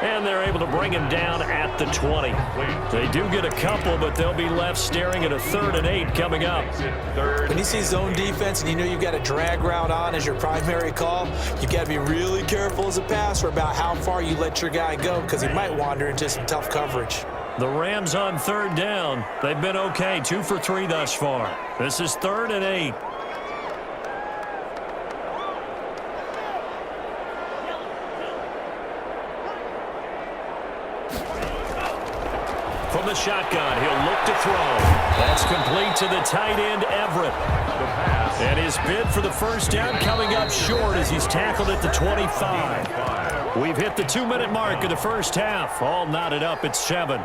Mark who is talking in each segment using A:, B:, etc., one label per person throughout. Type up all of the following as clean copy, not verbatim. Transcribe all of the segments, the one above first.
A: And they're able to bring him down at the 20. They do get a couple, but they'll be left staring at a 3rd and 8 coming up.
B: When you see zone defense and you know you've got a drag route on as your primary call, you've got to be really careful as a passer about how far you let your guy go because he might wander into some tough coverage.
A: The Rams on 3rd down. They've been okay, 2 for 3 thus far. This is 3rd and 8. From the shotgun, he'll look to throw. That's complete to the tight end, Everett. And his bid for the first down coming up short as he's tackled at the 25. We've hit the 2-minute mark of the first half. All knotted up at 7.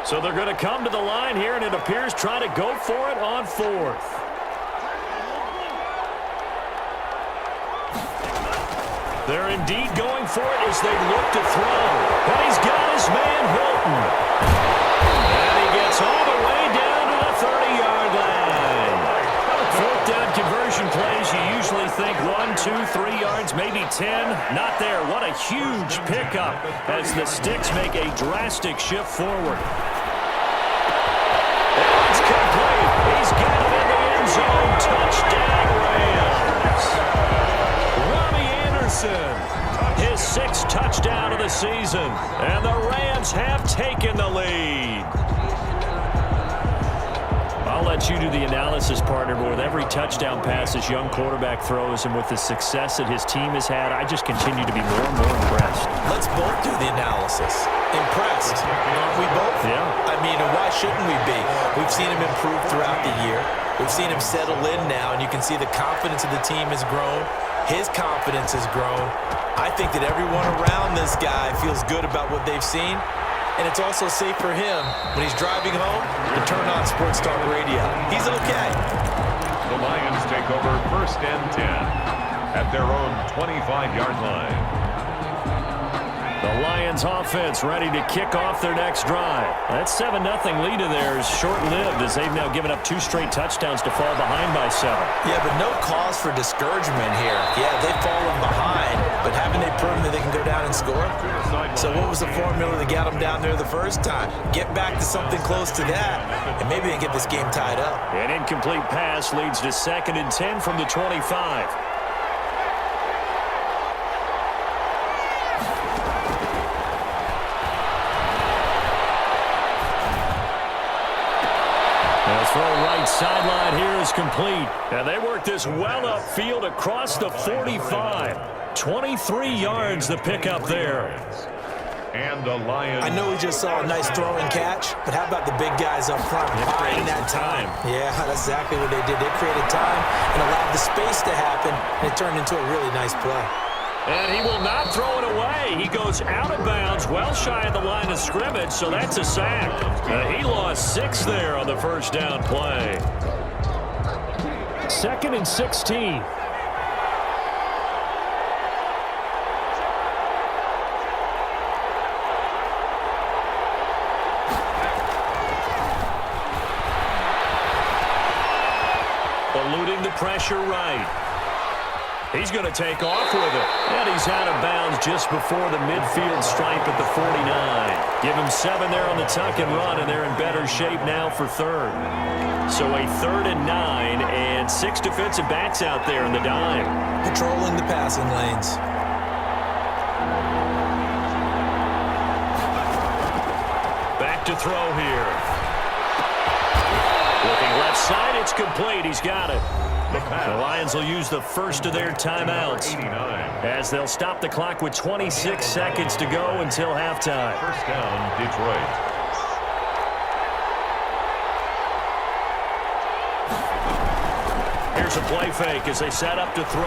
A: So they're going to come to the line here, and it appears try to go for it on 4th. They're indeed going for it as they look to throw. And he's got his man, Hilton. And he gets all the way down to the 30-yard line. 4th down conversion plays, you usually think 1, 2, 3 yards, maybe 10. Not there. What a huge pickup as the Sticks make a drastic shift forward. And it's complete. He's got it in the end zone. Touchdown, Rams. Robbie Anderson, his 6th touchdown of the season, and the Rams have taken the lead. I'll let you do the analysis, partner, but with every touchdown pass this young quarterback throws and with the success that his team has had, I just continue to be more and more impressed.
B: Let's both do the analysis. Impressed. Aren't we both?
A: Yeah.
B: I mean, why shouldn't we be? We've seen him improve throughout the year. We've seen him settle in now, and you can see the confidence of the team has grown. His confidence has grown. I think that everyone around this guy feels good about what they've seen. And it's also safe for him when he's driving home to turn on Sports Talk Radio. He's okay.
C: The Lions take over 1st and 10 at their own 25-yard line.
A: The Lions offense ready to kick off their next drive. That 7-0 lead of theirs short-lived as they've now given up 2 straight touchdowns to fall behind by 7.
B: Yeah, but no cause for discouragement here. Yeah, they've fallen behind, but haven't they proven that they can go down and score? So what was the formula that got them down there the first time? Get back to something close to that, and maybe they can get this game tied up.
A: An incomplete pass leads to 2nd and 10 from the 25. The throw right sideline here is complete. And they work this well upfield across the 45. 23 yards the pickup there.
C: And the Lions.
B: I know we just saw a nice throwing catch, but how about the big guys up front buying that time? Yeah, that's exactly what they did. They created time and allowed the space to happen, and it turned into a really nice play.
A: And he will not throw it away. He goes out of bounds, well shy of the line of scrimmage, so that's a sack. He lost 6 there on the first down play. 2nd and 16. Eluding the pressure right. He's going to take off with it. And he's out of bounds just before the midfield stripe at the 49. Give him 7 there on the tuck and run, and they're in better shape now for 3rd. So a 3rd and 9, and 6 defensive backs out there in the dime.
B: Patrolling the passing lanes.
A: Back to throw here. Looking left side, it's complete. He's got it. The Lions will use the first of their timeouts as they'll stop the clock with 26 seconds to go until halftime.
C: First down, Detroit.
A: Here's a play fake as they set up to throw.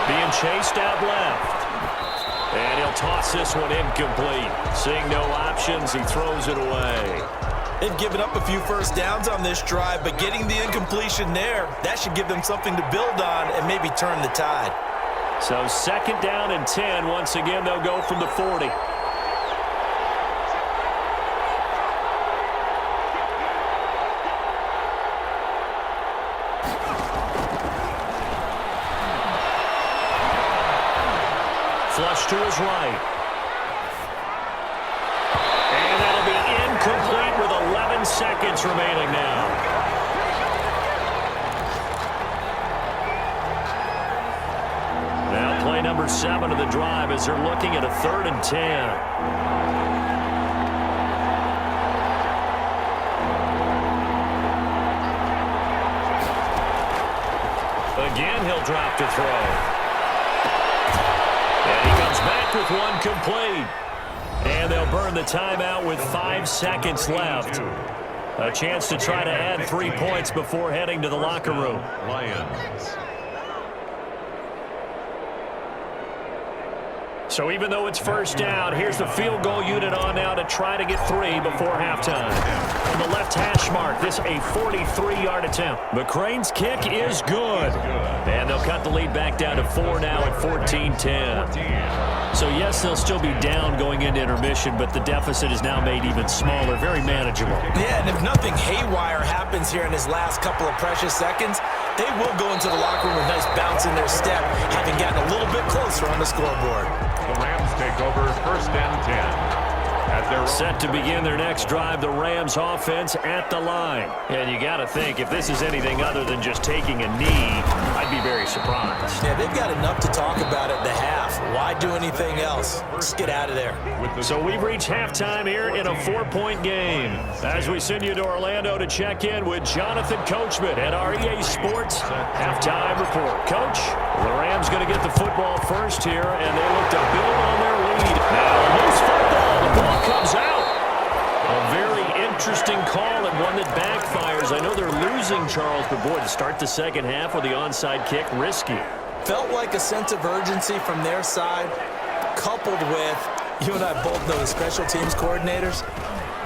A: Being chased out left. And he'll toss this one incomplete. Seeing no options, he throws it away.
B: They've given up a few first downs on this drive, but getting the incompletion there, that should give them something to build on and maybe turn the tide.
A: So 2nd down and 10. Once again, they'll go from the 40. pass to his right. And that'll be incomplete with 11 seconds remaining now. Now play number 7 of the drive as they're looking at a 3rd and 10. Again, he'll drop to throw. And he comes back with one complete. And they'll burn the timeout with 5 seconds left. A chance to try to add 3 points before heading to the locker room.
C: Lions.
A: So even though it's first down, here's the field goal unit on now to try to get 3 before halftime. On the left hash mark, this a 43-yard attempt. McCrane's kick is good. And they'll cut the lead back down to 4 now at 14-10. So yes, they'll still be down going into intermission, but the deficit is now made even smaller, very manageable.
B: Yeah, and if nothing haywire happens here in his last couple of precious seconds, they will go into the locker room with a nice bounce in their step, having gotten a little bit closer on the scoreboard.
C: The Rams take over 1st and 10. At their
A: Set to begin their next drive, the Rams offense at the line. And you got to think, if this is anything other than just taking a knee, I'd be very surprised.
B: Yeah, they've got enough to talk about at the half. Why do anything else? Just get out of there.
A: So we've reached halftime here in a 4-point game. As we send you to Orlando to check in with Jonathan Coachman at our EA Sports Halftime Report. Coach, the Rams going to get the football first here, and they look to build on their lead. Now, loose football. The ball comes out. A very interesting call and one that backfires. I know they're losing, Charles, but boy, to start the second half with the onside kick, risky.
B: Felt like a sense of urgency from their side, coupled with, you and I both know the special teams coordinators,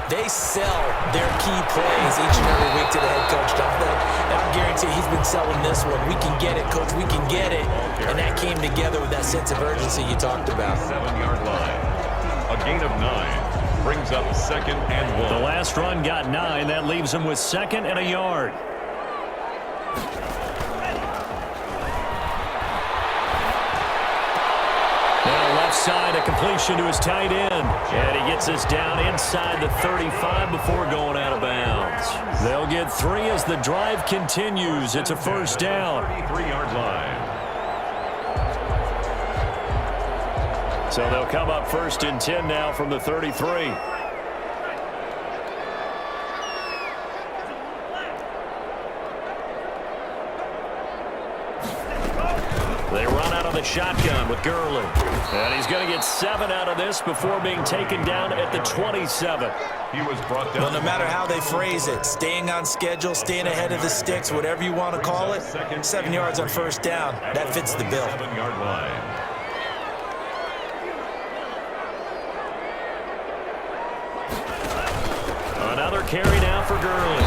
B: they sell their key plays each and every week to the head coach, don't they? And I guarantee he's been selling this one. We can get it, coach, we can get it. And that came together with that sense of urgency you talked about.
C: 7-yard line. A gain of 9 brings up 2nd and 1.
A: The last run got 9. That leaves him with 2nd and a yard. Now left side, a completion to his tight end. And he gets us down inside the 35 before going out of bounds. They'll get 3 as the drive continues. It's a first down.
C: 33-yard line.
A: So they'll come up 1st and 10 now from the 33. They run out of the shotgun with Gurley. And he's going to get 7 out of this before being taken down at the 27.
C: He was brought down.
B: Well, no matter how they phrase it, staying on schedule, staying ahead of the sticks, whatever you want to call it, 7 yards on first down, that fits the bill.
C: 7-yard line.
A: Another carry now for Gurley.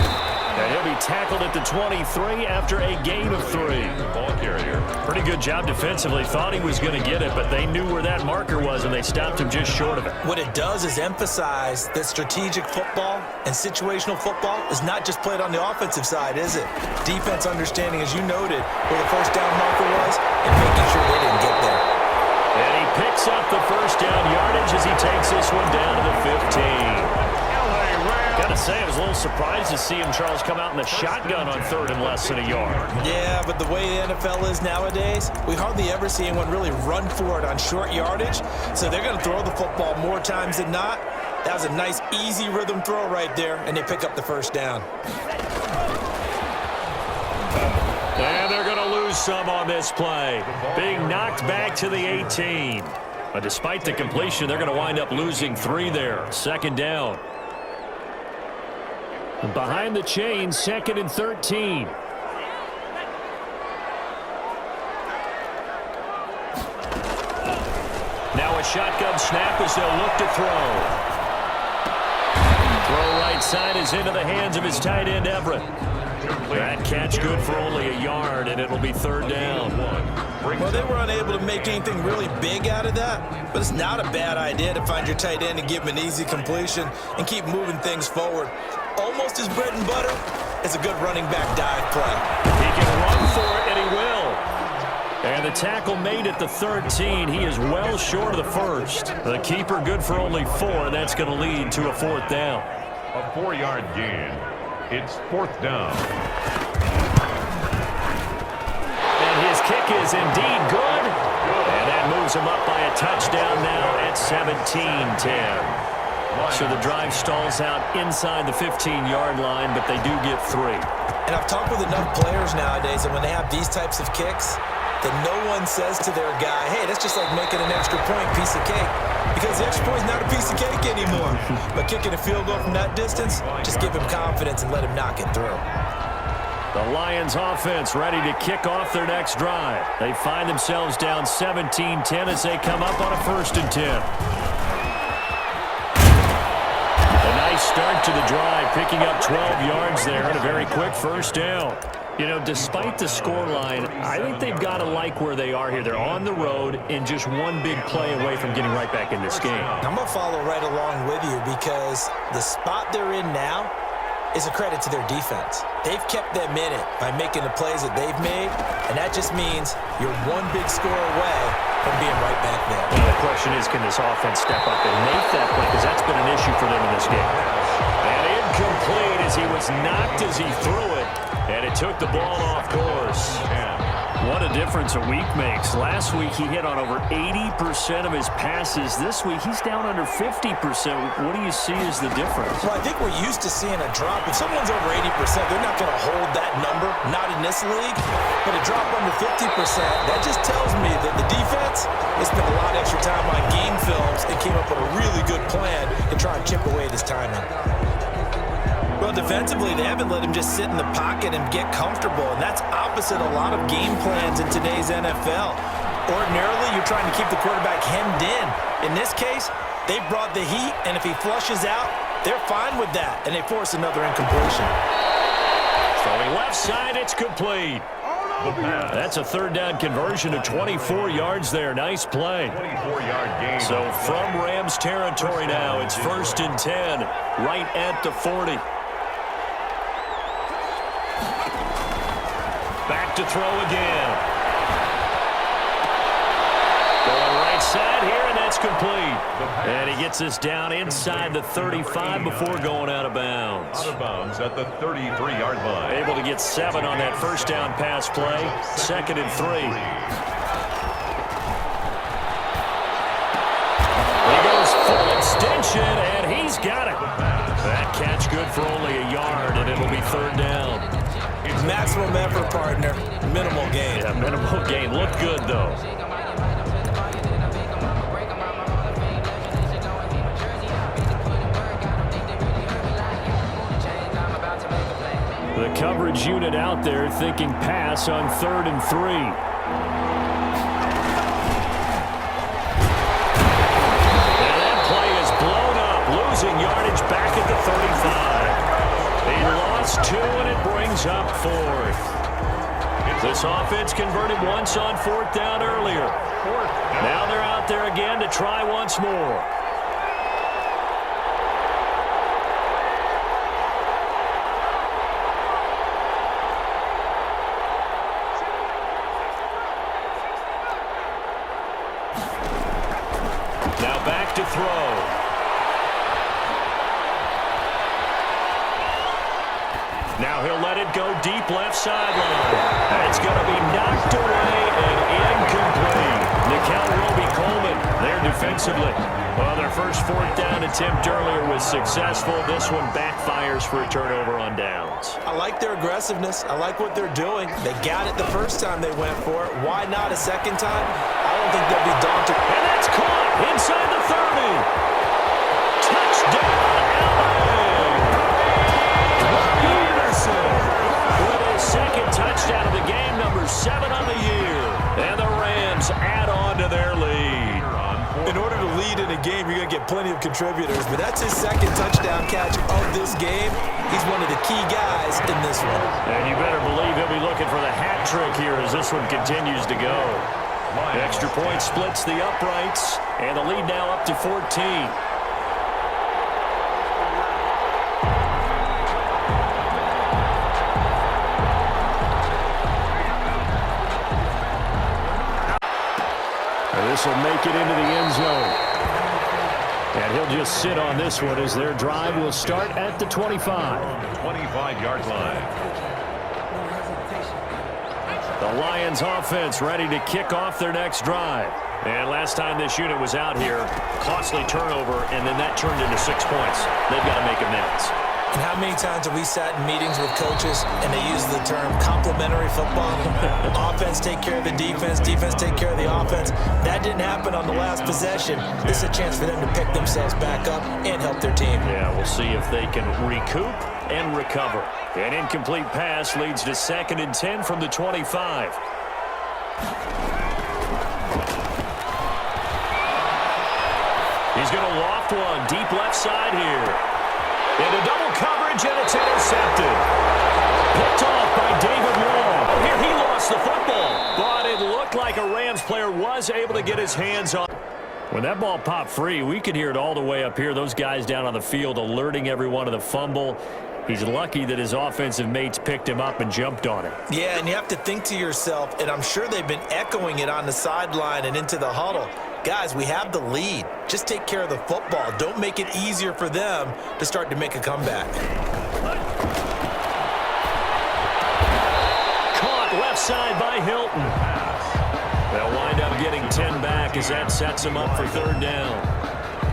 A: And he'll be tackled at the 23 after a gain of 3.
C: Ball carrier.
A: Pretty good job defensively. Thought he was going to get it, but they knew where that marker was, and they stopped him just short of it.
B: What it does is emphasize that strategic football and situational football is not just played on the offensive side, is it? Defense understanding, as you noted, where the first down marker was and making sure they didn't get there.
A: And he picks up the first down yardage as he takes this one down to the 15. Gotta say, I was a little surprised to see him, Charles, come out in the shotgun on 3rd and less than a yard.
B: Yeah, but the way the NFL is nowadays, we hardly ever see anyone really run for it on short yardage. So they're going to throw the football more times than not. That was a nice, easy rhythm throw right there, and they pick up the first down.
A: And they're going to lose some on this play. Being knocked back to the 18. But despite the completion, they're going to wind up losing 3 there. 2nd down. Behind the chain, 2nd and 13. Now a shotgun snap as they'll look to throw. Throw right side is into the hands of his tight end, Everett. That catch good for only a yard, and it'll be 3rd down.
B: Well, they were unable to make anything really big out of that, but it's not a bad idea to find your tight end and give him an easy completion and keep moving things forward. Almost his bread and butter is a good running back dive play.
A: He can run for it, and he will. And the tackle made at the 13. He is well short of the first. The keeper good for only 4, and that's going to lead to a 4th down.
C: A 4-yard gain. It's 4th down.
A: And his kick is indeed good. And that moves him up by a touchdown now at 17-10. So the drive stalls out inside the 15-yard line, but they do get 3.
B: And I've talked with enough players nowadays, and when they have these types of kicks, that no one says to their guy, hey, that's just like making an extra point piece of cake. Because the extra point is not a piece of cake anymore. But kicking a field goal from that distance, just give him confidence and let him knock it through.
A: The Lions offense ready to kick off their next drive. They find themselves down 17-10 as they come up on a 1st and 10. Start to the drive, picking up 12 yards there and a very quick 1st down. You know, despite the scoreline, I think they've got to like where they are here. They're on the road and just one big play away from getting right back in this game.
B: I'm going to follow right along with you because the spot they're in now is a credit to their defense. They've kept them in it by making the plays that they've made, and that just means you're one big score away from being right back there.
A: Well, the question is, can this offense step up and make that play? Because that's been an issue for them in this game. And incomplete as he was knocked as he threw it, and it took the ball off course. What a difference a week makes. Last week he hit on over 80% of his passes. This week he's down under 50%. What do you see as the difference?
B: Well, I think we're used to seeing a drop. If someone's over 80%, they're not going to hold that number, not in this league. But a drop under 50%, that just tells me that the defense has spent a lot of extra time on game films and came up with a really good plan to try and chip away this timing. Well, defensively, they haven't let him just sit in the pocket and get comfortable, and that's opposite a lot of game plans in today's NFL. Ordinarily, you're trying to keep the quarterback hemmed in. In this case, they brought the heat, and if he flushes out, they're fine with that, and they force another incompletion.
A: Throwing left side, it's complete. That's a 3rd down conversion to 24 yards there. Nice play.
C: 24-yard gain.
A: So from Rams territory now, it's 1st and 10, right at the 40. Back to throw again. Going right side here, and that's complete. And he gets us down inside the 35 before going out of bounds.
C: Out of bounds at the 33-yard line.
A: Able to get 7 on that 1st down pass play. 2nd and 3. He goes full extension, and he's got it. That catch good for only a yard, and it'll be 3rd down.
B: Maximum effort, partner. Minimal gain.
A: Yeah, minimal gain. Looked good, though. The coverage unit out there thinking pass on 3rd and 3. And that play is blown up, losing yardage back at the 35. He lost 2, and it brings up 4th. This offense converted once on 4th down earlier. Now they're out there again to try once more. Now back to throw. Now he'll let it go deep left sideline. It's going to be knocked away and incomplete. Nikel Roby-Coleman there defensively. Well, their first 4th down attempt earlier was successful. This one backfires for a turnover on downs.
B: I like their aggressiveness. I like what they're doing. They got it the first time they went for it. Why not a second time? I don't think they'll be daunted.
A: And that's caught inside the 30. Touchdown, LA! With his 2nd touchdown of the game, number 7 on the year. And the Rams add on to their lead.
B: In order to lead in a game, you're going to get plenty of contributors, but that's his 2nd touchdown catch of this game. He's one of the key guys in this one.
A: And you better believe he'll be looking for the hat trick here as this one continues to go. The extra point splits the uprights, and the lead now up to 14. This will make it into the end zone. And he'll just sit on this one as their drive will start at the 25.
C: 25-yard line.
A: The Lions offense ready to kick off their next drive. And last time this unit was out here, costly turnover, and then that turned into 6 points. They've got to make amends.
B: And how many times have we sat in meetings with coaches and they use the term complementary football? Offense take care of the defense, defense take care of the offense. That didn't happen on the last possession. This is a chance for them to pick themselves back up and help their team.
A: Yeah, we'll see if they can recoup and recover. An incomplete pass leads to 2nd and 10 from the 25. He's going to loft one deep left side here. Into double coverage, and it's intercepted. Picked off by David Long. Oh, here he lost the football. But it looked like a Rams player was able to get his hands on. When that ball popped free, we could hear it all the way up here. Those guys down on the field alerting everyone of the fumble. He's lucky that his offensive mates picked him up and jumped on it.
B: Yeah, and you have to think to yourself, and I'm sure they've been echoing it on the sideline and into the huddle. Guys, we have the lead. Just take care of the football. Don't make it easier for them to start to make a comeback.
A: Caught left side by Hilton. They'll wind up getting 10 back as that sets him up for 3rd down.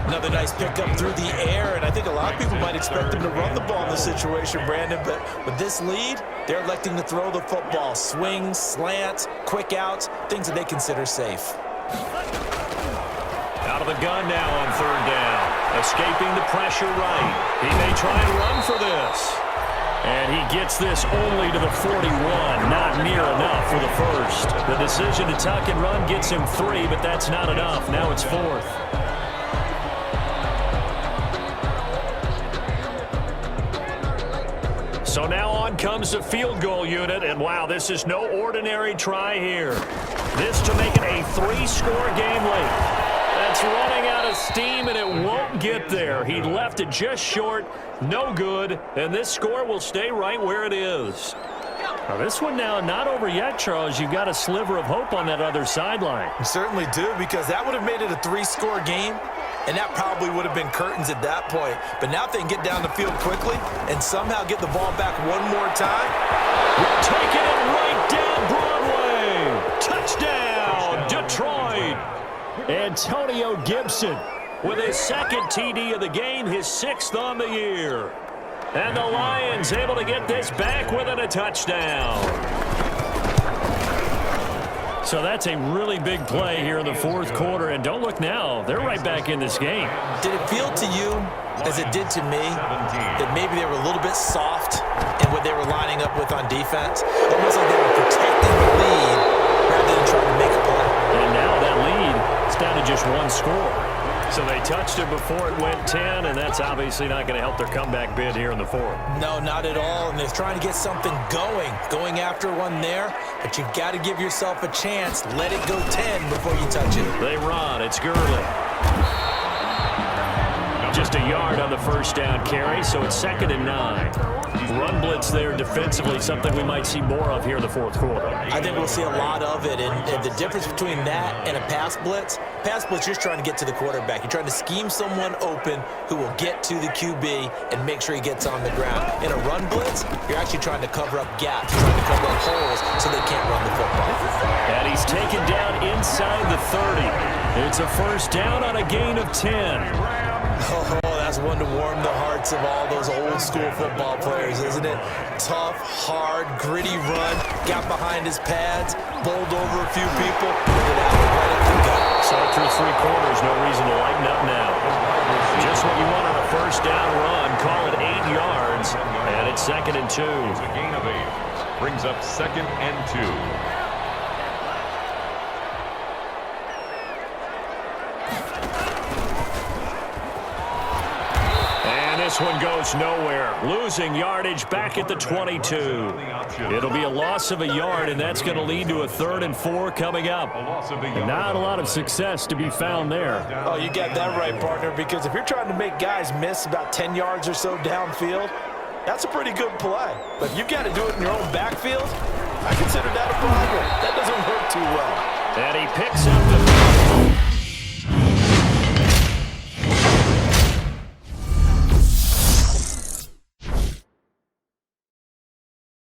B: Another nice pickup through the air, and I think a lot of people might expect them to run the ball in this situation, Brandon, but with this lead, they're electing to throw the football. Swings, slants, quick outs, things that they consider safe.
A: Out of the gun now on 3rd down. Escaping the pressure right. He may try and run for this. And he gets this only to the 41. Not near enough for the first. The decision to tuck and run gets him 3, but that's not enough. Now it's 4th. So now on comes the field goal unit, and wow, this is no ordinary try here. This to make it a 3-score game late. That's running out of steam, and it won't get there. He left it just short, no good, and this score will stay right where it is. Now this one now not over yet, Charles. You've got a sliver of hope on that other sideline.
B: You certainly do, because that would have made it a 3-score game. And that probably would have been curtains at that point. But now if they can get down the field quickly and somehow get the ball back one more time.
A: We're taking it right down Broadway. Touchdown, Detroit. Antonio Gibson with his 2nd TD of the game, his 6th on the year. And the Lions able to get this back within a touchdown. So that's a really big play here in the 4th quarter. And don't look now, they're right back in this game.
B: Did it feel to you, as it did to me, that maybe they were a little bit soft in what they were lining up with on defense? Almost like they were protecting the lead rather than trying to make a play.
A: And now that lead is down to just 1 score. So they touched it before it went 10, and that's obviously not going to help their comeback bid here in the 4th.
B: No, not at all, and they're trying to get something going after one there, but you've got to give yourself a chance. Let it go 10 before you touch it.
A: They run. It's Gurley. Just a yard on the 1st down carry, so it's 2nd and 9. Run blitz there defensively, something we might see more of here in the 4th quarter.
B: I think we'll see a lot of it, and the difference between that and a pass blitz, you're just trying to get to the quarterback. You're trying to scheme someone open who will get to the QB and make sure he gets on the ground. In a run blitz, you're actually trying to cover up gaps, trying to cover up holes so they can't run the football.
A: And he's taken down inside the 30. It's a 1st down on a gain of 10.
B: Oh, that's one to warm the hearts of all those old-school football players, isn't it? Tough, hard, gritty run, got behind his pads, bowled over a few people, put it out right up the gut.
A: So through 3 quarters, no reason to lighten up now. Just what you want on a 1st down run. Call it 8 yards, and it's 2nd and 2.
C: It's a gain of 8. Brings up 2nd and 2.
A: This one goes nowhere. Losing yardage back at the 22. It'll be a loss of a yard, and that's going to lead to a 3rd and 4 coming up. Not a lot of success to be found there.
B: Oh, you got that right, partner, because if you're trying to make guys miss about 10 yards or so downfield, that's a pretty good play. But you've got to do it in your own backfield. I consider that a problem. That doesn't work too well.
A: And he picks up the